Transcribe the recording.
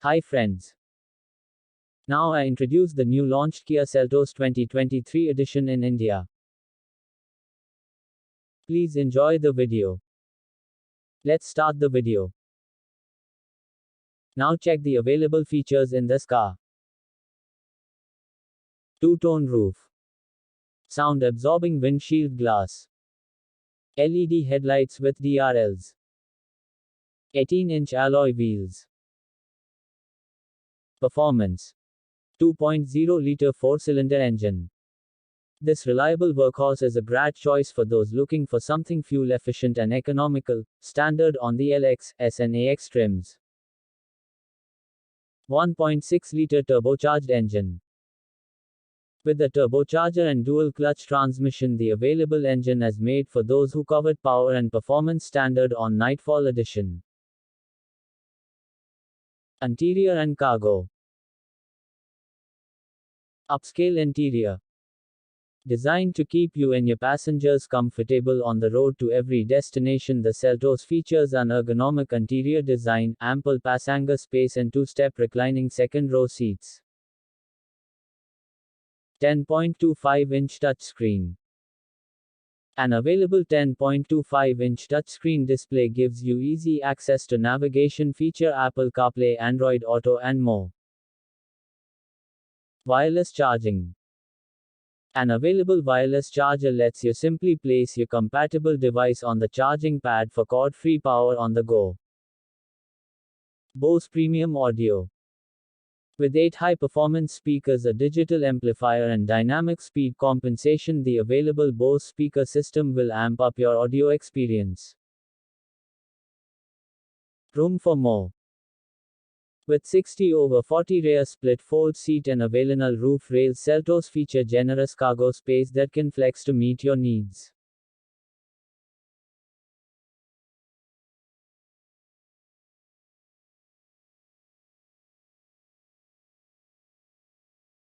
Hi friends. Now I introduce the new launched Kia Seltos 2023 edition in India. Please enjoy the video. Let's start the video. Now check the available features in this car. Two-tone roof. Sound-absorbing windshield glass. LED headlights with DRLs. 18-inch alloy wheels. Performance. 2.0-liter 4-cylinder engine. This reliable workhorse is a great choice for those looking for something fuel-efficient and economical, standard on the LX, S and AX trims. 1.6-liter turbocharged engine. With the turbocharger and dual-clutch transmission, the available engine is made for those who covet power and performance standard on Nightfall Edition. Interior and cargo. Upscale interior. Designed to keep you and your passengers comfortable on the road to every destination, the Seltos features an ergonomic interior design, ample passenger space and two-step reclining second-row seats. 10.25-inch touchscreen. An available 10.25-inch touchscreen display gives you easy access to navigation feature, Apple CarPlay, Android Auto and more. Wireless charging. An available wireless charger lets you simply place your compatible device on the charging pad for cord-free power on the go. BOSE Premium Audio. With 8 high-performance speakers, a digital amplifier and dynamic speed compensation, the available BOSE speaker system will amp up your audio experience. Room for more. With 60/40 rear split fold seat and available roof rails, Seltos feature generous cargo space that can flex to meet your needs.